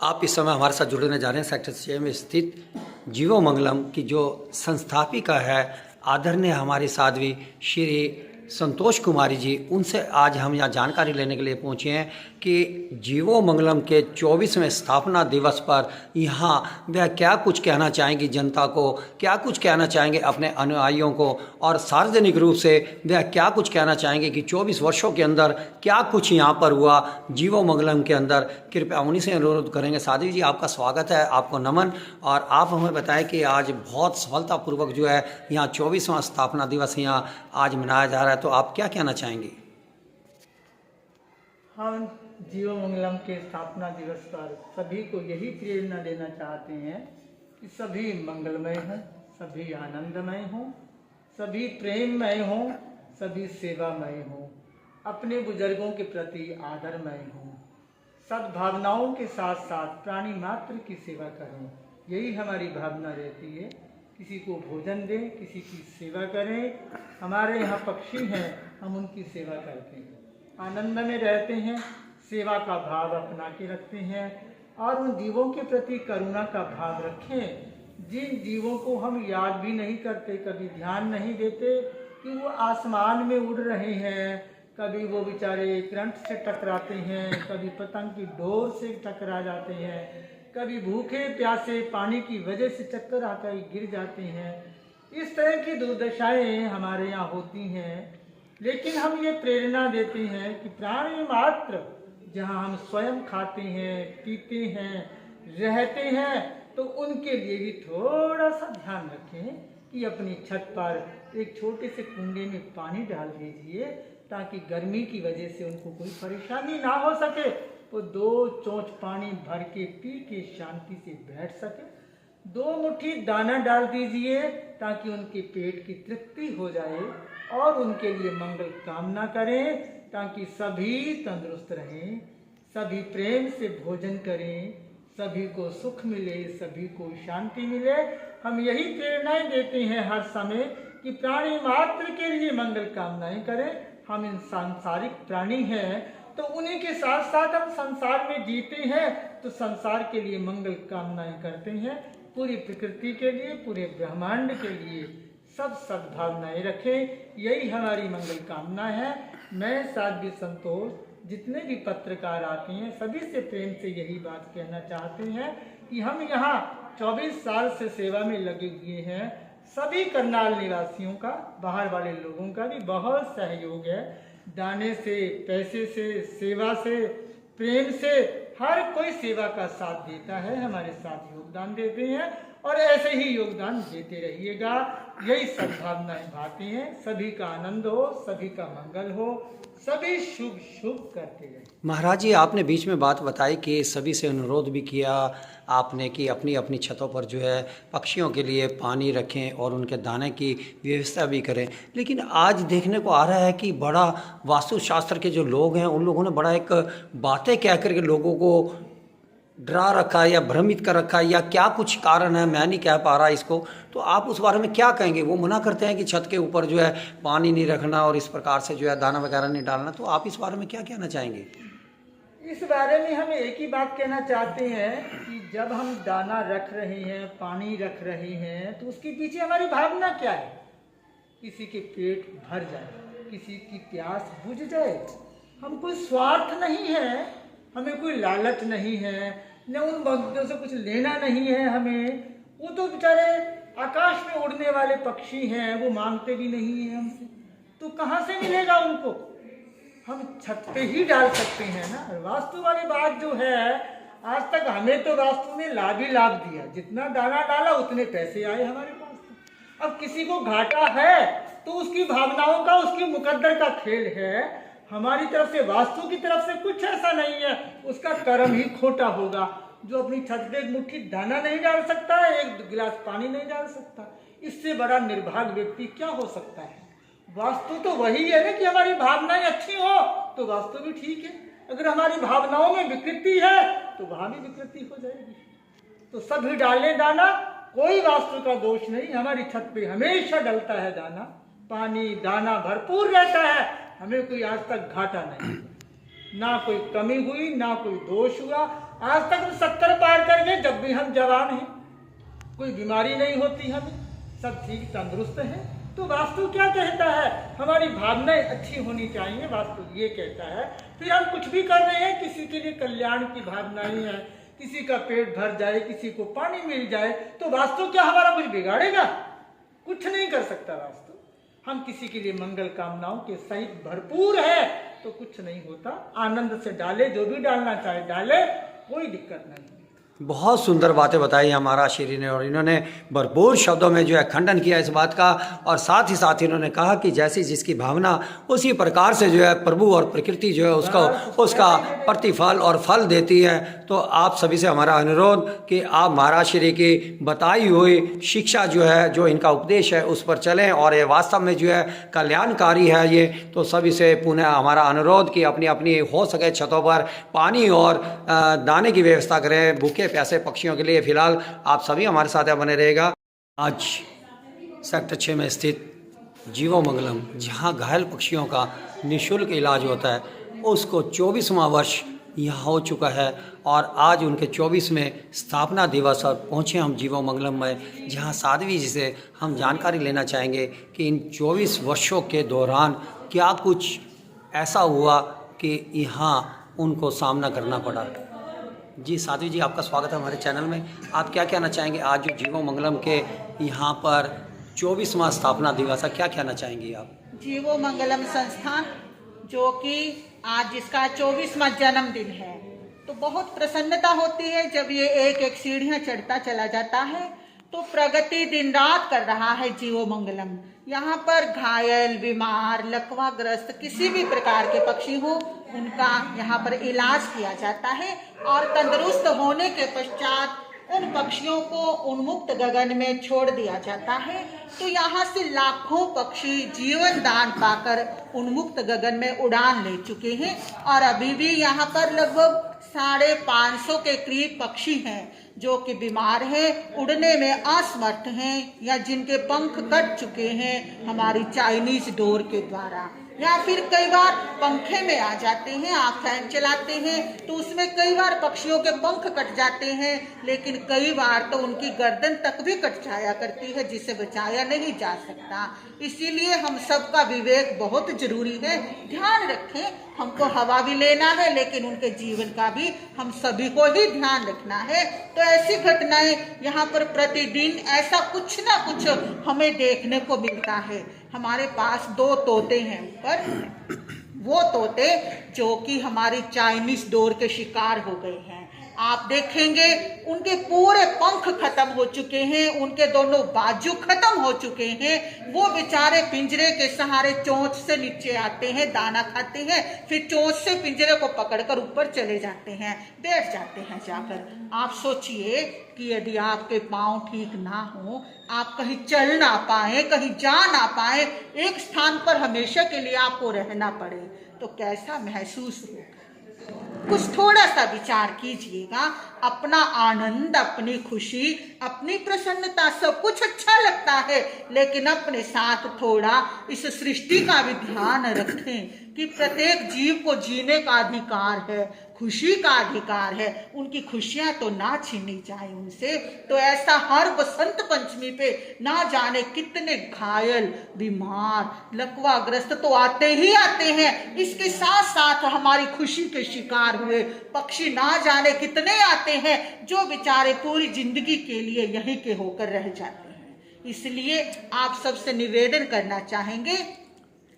आप इस समय हमारे साथ जुड़ने जा रहे हैं सेक्टर 6 में स्थित जीवो मंगलम की जो संस्थापिका है आदरणीय हमारी साध्वी श्री संतोष कुमारी जी, उनसे आज हम यहाँ जानकारी लेने के लिए पहुँचे हैं कि जीवो मंगलम के 24वें स्थापना दिवस पर यहाँ वह क्या कुछ कहना चाहेंगी जनता को, क्या कुछ कहना चाहेंगे अपने अनुयायियों को और सार्वजनिक रूप से वह क्या कुछ कहना चाहेंगे कि 24 वर्षों के अंदर क्या कुछ यहाँ पर हुआ जीवो मंगलम के अंदर। कृपया उन्हीं से अनुरोध करेंगे। साध्वी जी, आपका स्वागत है, आपको नमन। और आप हमें बताएं कि आज बहुत सफलतापूर्वक जो है यहाँ 24वां स्थापना दिवस यहाँ आज मनाया जा रहा है, तो आप क्या कहना चाहेंगे? हम जीवो मंगलम के स्थापना दिवस पर सभी को यही प्रेरणा देना चाहते हैं कि सभी मंगलमय हों, सभी आनंदमय हों, सभी प्रेममय हों, सभी सेवामय हों, अपने बुजुर्गों के प्रति आदरमय हों, सद्भावनाओं के साथ साथ प्राणी मात्र की सेवा करें। यही हमारी भावना रहती है। किसी को भोजन दें, किसी की सेवा करें। हमारे यहाँ पक्षी हैं, हम उनकी सेवा करते हैं, आनंद में रहते हैं, सेवा का भाव अपना के रखते हैं और उन जीवों के प्रति करुणा का भाव रखें जिन जीवों को हम याद भी नहीं करते, कभी ध्यान नहीं देते कि वो आसमान में उड़ रहे हैं। कभी वो बेचारे करंट से टकराते हैं, कभी पतंग की डोर से टकरा जाते हैं, कभी भूखे प्यासे पानी की वजह से चक्कर आकर गिर जाते हैं। इस तरह की दुर्दशाएं हमारे यहाँ होती हैं, लेकिन हम ये प्रेरणा देते हैं कि प्राणी मात्र जहाँ हम स्वयं खाते हैं, पीते हैं, रहते हैं, तो उनके लिए भी थोड़ा सा ध्यान रखें कि अपनी छत पर एक छोटे से कुंडे में पानी डाल दीजिए ताकि गर्मी की वजह से उनको कोई परेशानी ना हो सके। वो 2 चोंच पानी भर के पी के शांति से बैठ सके। 2 मुट्ठी दाना डाल दीजिए ताकि उनके पेट की तृप्ति हो जाए और उनके लिए मंगल कामना करें ताकि सभी तंदुरुस्त रहें, सभी प्रेम से भोजन करें, सभी को सुख मिले, सभी को शांति मिले। हम यही प्रेरणाएं देते हैं हर समय कि प्राणी मात्र के लिए मंगल कामनाएं करें। हम इन सांसारिक प्राणी हैं तो उन्हीं के साथ साथ हम संसार में जीते हैं, तो संसार के लिए मंगल कामनाएं करते हैं। पूरी प्रकृति के लिए, पूरे ब्रह्मांड के लिए सब सद्भावनाएं रखें, यही हमारी मंगल कामना है। मैं साध्वी संतोष, जितने भी पत्रकार आते हैं सभी से प्रेम से यही बात कहना चाहते हैं कि हम यहाँ 24 साल से सेवा में लगे हुए हैं। सभी करनाल निवासियों का, बाहर वाले लोगों का भी बहुत सहयोग है। दाने से, पैसे से, सेवा से, प्रेम से हर कोई सेवा का साथ देता है, हमारे साथ योगदान देते हैं और ऐसे ही योगदान देते रहिएगा। यही सद्भावनाएं भाती हैं। सभी का आनंद हो, सभी का मंगल हो, सभी शुभ शुभ करते रहे। महाराज जी, आपने बीच में बात बताई कि सभी से अनुरोध भी किया आपने कि अपनी अपनी छतों पर जो है पक्षियों के लिए पानी रखें और उनके दाने की व्यवस्था भी करें, लेकिन आज देखने को आ रहा है कि बड़ा वास्तुशास्त्र के जो लोग हैं उन लोगों ने बड़ा एक बातें कह करके लोगों को डरा रखा है या भ्रमित कर रखा है, या क्या कुछ कारण है, मैं नहीं कह पा रहा इसको। तो आप उस बारे में क्या कहेंगे? वो मना करते हैं कि छत के ऊपर जो है पानी नहीं रखना और इस प्रकार से जो है दाना वगैरह नहीं डालना, तो आप इस बारे में क्या कहना चाहेंगे? इस बारे में हम एक ही बात कहना चाहते हैं कि जब हम दाना रख रहे हैं, पानी रख रहे हैं, तो उसके पीछे हमारी भावना क्या है? किसी के पेट भर जाए, किसी की प्यास बुझ जाए। हम कोई स्वार्थ नहीं है, हमें कोई लालच नहीं है, न उन भक्तों से कुछ लेना नहीं है हमें। वो तो बेचारे आकाश में उड़ने वाले पक्षी हैं, वो मांगते भी नहीं है हमसे, तो कहाँ से मिलेगा उनको? हम छत पे ही डाल सकते हैं ना। वास्तु वाली बात जो है, आज तक हमें तो वास्तु ने लाभ ही लाभ दिया, जितना दाना डाला उतने पैसे आए हमारे पास। अब किसी को घाटा है तो उसकी भावनाओं का, उसकी मुकद्दर का खेल है। हमारी तरफ से, वास्तु की तरफ से कुछ ऐसा नहीं है, उसका कर्म ही खोटा होगा जो अपनी छत पे एक मुट्ठी दाना नहीं डाल सकता है, एक गिलास पानी नहीं डाल सकता। इससे बड़ा निर्भाग्य व्यक्ति क्या हो सकता है? वास्तु तो वही है ना कि हमारी भावनाएं अच्छी हो तो वास्तु भी ठीक है। अगर हमारी भावनाओं में विकृति है तो वहां भी विकृति हो जाएगी। तो सभी डालें दाना, कोई वास्तु का दोष नहीं। हमारी छत पे हमेशा डलता है दाना, पानी, दाना भरपूर रहता है। हमें कोई आज तक घाटा नहीं, ना कोई कमी हुई, ना कोई दोष हुआ। आज तक हम 70 अभी हम जवान हैं, कोई बीमारी नहीं होती हमें, सब ठीक तंदुरुस्त है। तो वास्तु क्या कहता है, हमारी भावनाएं अच्छी होनी चाहिए, वास्तु ये कहता है। फिर हम कुछ भी कर रहे हैं, किसी के लिए कल्याण की भावनाएं है, किसी का पेट भर जाए, किसी को पानी मिल जाए, तो वास्तु क्या हमारा कुछ बिगाड़ेगा? कुछ नहीं कर सकता वास्तु। हम किसी के लिए मंगल कामनाओं के सहित भरपूर है तो कुछ नहीं होता। आनंद से डाले, जो भी डालना चाहे डाले, कोई दिक्कत नहीं। बहुत सुंदर बातें बताई हमारा श्री ने, और इन्होंने भरपूर शब्दों में जो है खंडन किया इस बात का, और साथ ही साथ इन्होंने कहा कि जैसी जिसकी भावना उसी प्रकार से जो है प्रभु और प्रकृति जो है उसका प्रतिफल और फल देती है। तो आप सभी से हमारा अनुरोध कि आप महाराज श्री की बताई हुई शिक्षा जो है, जो इनका उपदेश है, उस पर चलें, और ये वास्तव में जो है कल्याणकारी है ये। तो सभी से पुनः हमारा अनुरोध कि अपनी अपनी हो सके छतों पर पानी और दाने की व्यवस्था करें भूखे प्यासे पक्षियों के लिए। फिलहाल आप सभी हमारे साथ बने रहेगा। आज सेक्टर 6 में स्थित जीवो मंगलम, जहां घायल पक्षियों का निःशुल्क इलाज होता है, उसको 24वां वर्ष यहाँ हो चुका है, और आज उनके 24वें स्थापना दिवस और पहुँचे हम जीवो मंगलम में, जहाँ साध्वी जी से हम जानकारी लेना चाहेंगे कि इन 24 वर्षों के दौरान क्या कुछ ऐसा हुआ कि यहाँ उनको सामना करना पड़ा। जी साध्वी जी, आपका स्वागत है हमारे चैनल में। आप क्या कहना चाहेंगे आज जो जीवो मंगलम के यहाँ पर 24वां स्थापना दिवस है, क्या कहना चाहेंगे आप? जीवो मंगलम संस्थान जो कि आज जिसका 24वां जन्मदिन है, तो बहुत प्रसन्नता होती है जब ये एक एक सीढ़ियां चढ़ता चला जाता है। तो प्रगति दिन रात कर रहा है जीवो मंगलम। यहाँ पर घायल, बीमार, लकवाग्रस्त किसी भी प्रकार के पक्षी हो, उनका यहाँ पर इलाज किया जाता है, और तंदुरुस्त होने के पश्चात उन पक्षियों को उन्मुक्त गगन में छोड़ दिया जाता है। तो यहाँ से लाखों पक्षी जीवन दान पाकर उन्मुक्त गगन में उड़ान ले चुके हैं, और अभी भी यहाँ पर लगभग 550 के करीब पक्षी हैं जो कि बीमार हैं, उड़ने में असमर्थ हैं, या जिनके पंख कट चुके हैं हमारी चाइनीज डोर के द्वारा, या फिर कई बार पंखे में आ जाते हैं। आप फैन चलाते हैं तो उसमें कई बार पक्षियों के पंख कट जाते हैं, लेकिन कई बार तो उनकी गर्दन तक भी कट जाया करती है, जिसे बचाया नहीं जा सकता। इसीलिए हम सबका विवेक बहुत जरूरी है। ध्यान रखें, हमको हवा भी लेना है, लेकिन उनके जीवन का भी हम सभी को ही ध्यान रखना है। तो ऐसी घटनाएं यहाँ पर प्रतिदिन ऐसा कुछ ना कुछ हमें देखने को मिलता है। हमारे पास 2 तोते हैं ऊपर, वो तोते जो कि हमारी चाइनीज डोर के शिकार हो गए हैं। आप देखेंगे उनके पूरे पंख खत्म हो चुके हैं, उनके दोनों बाजू खत्म हो चुके हैं। वो बेचारे पिंजरे के सहारे चोंच से नीचे आते हैं, दाना खाते हैं, फिर चोंच से पिंजरे को पकड़कर ऊपर चले जाते हैं, बैठ जाते हैं जाकर। आप सोचिए कि यदि आपके पांव ठीक ना हो, आप कहीं चल ना पाए, कहीं जा ना पाए, एक स्थान पर हमेशा के लिए आपको रहना पड़े, तो कैसा महसूस होगा? कुछ थोड़ा सा विचार कीजिएगा। अपना आनंद, अपनी खुशी, अपनी प्रसन्नता सब कुछ अच्छा लगता है, लेकिन अपने साथ थोड़ा इस सृष्टि का भी ध्यान रखें कि प्रत्येक जीव को जीने का अधिकार है, खुशी का अधिकार है। उनकी खुशियां तो ना छीनी जाए उनसे। तो ऐसा हर बसंत पंचमी पे ना जाने कितने घायल, बीमार, लकवाग्रस्त तो आते ही आते हैं। इसके साथ साथ हमारी खुशी के शिकार हुए पक्षी ना जाने कितने आते हैं, जो बेचारे पूरी जिंदगी के लिए यहीं के होकर रह जाते हैं। इसलिए आप सबसे निवेदन करना चाहेंगे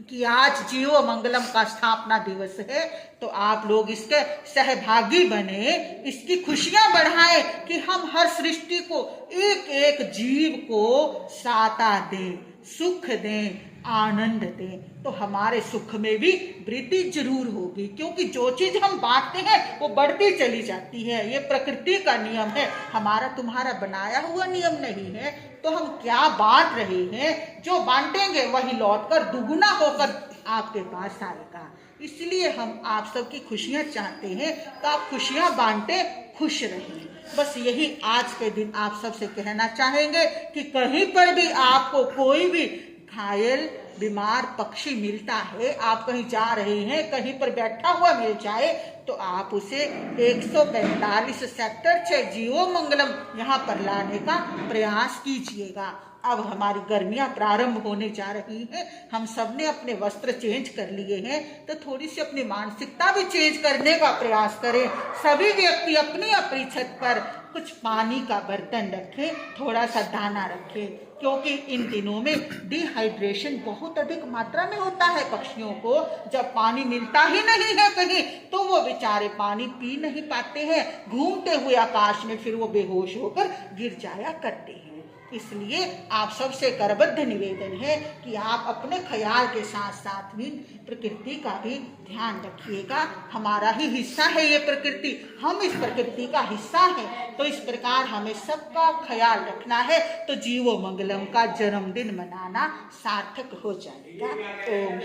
कि आज जीवो मंगलम का स्थापना दिवस है, तो आप लोग इसके सहभागी बने, इसकी खुशियां बढ़ाएं कि हम हर सृष्टि को, एक एक जीव को साता दें, सुख दें, आनंद दें, तो हमारे सुख में भी वृद्धि जरूर होगी। क्योंकि जो चीज हम बांटते हैं वो बढ़ती चली जाती है, ये प्रकृति का नियम है, हमारा तुम्हारा बनाया हुआ नियम नहीं है। तो हम क्या बांट रहे हैं, जो बांटेंगे वही लौटकर दुगुना होकर आपके पास आएगा। इसलिए हम आप सबकी खुशियां चाहते हैं, तो आप खुशियां बांटे, खुश रहें। बस यही आज के दिन आप सबसे कहना चाहेंगे कि कहीं पर भी आपको कोई भी घायल, बीमार पक्षी मिलता है, आप कहीं जा रहे हैं, कहीं पर बैठा हुआ मिल जाए, तो तो आप उसे 145 सेक्टर 6 जीवो मंगलम यहाँ पर लाने का प्रयास कीजिएगा। अब हमारी गर्मियाँ प्रारंभ होने जा रही हैं, हम सब ने अपने वस्त्र चेंज कर लिए हैं, तो थोड़ी सी अपनी मानसिकता भी चेंज करने का प्रयास करें। सभी व्यक्ति अपनी अपनी छत पर कुछ पानी का बर्तन रखें, थोड़ा सा दाना रखें, क्योंकि इन दिनों में डिहाइड्रेशन बहुत अधिक मात्रा में होता है। पक्षियों को जब पानी मिलता ही नहीं है कहीं, तो वो बेचारे पानी पी नहीं पाते हैं, घूमते हुए आकाश में फिर वो बेहोश होकर गिर जाया करते हैं। इसलिए आप सबसे करबद्ध निवेदन है कि आप अपने ख्याल के साथ साथ भी प्रकृति का भी ध्यान रखिएगा। हमारा ही हिस्सा है ये प्रकृति, हम इस प्रकृति का हिस्सा हैं, तो इस प्रकार हमें सबका ख्याल रखना है, तो जीवो मंगलम का जन्मदिन मनाना सार्थक हो जाएगा। ओम।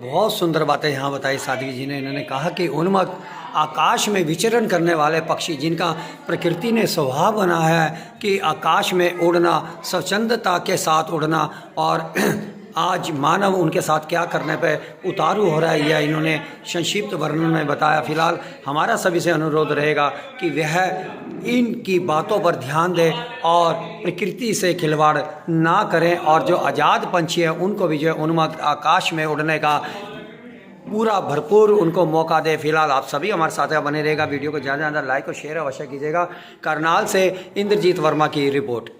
बहुत सुंदर बातें यहाँ बताई साध्वी जी ने। इन्होंने कहा कि उन्मत्त आकाश में विचरण करने वाले पक्षी, जिनका प्रकृति ने स्वभाव बना है कि आकाश में उड़ना, स्वच्छंदता के साथ उड़ना, और आज मानव उनके साथ क्या करने पे उतारू हो रहा है, यह इन्होंने संक्षिप्त वर्णन में बताया। फिलहाल हमारा सभी से अनुरोध रहेगा कि वह इनकी बातों पर ध्यान दें और प्रकृति से खिलवाड़ ना करें, और जो आज़ाद पंछी हैं उनको भी जो उन्मत्त आकाश में उड़ने का पूरा भरपूर उनको मौका दे। फिलहाल आप सभी हमारे साथ बने रहेगा। वीडियो को ज़्यादा से ज़्यादा लाइक और शेयर अवश्य कीजिएगा। करनाल से इंद्रजीत वर्मा की रिपोर्ट।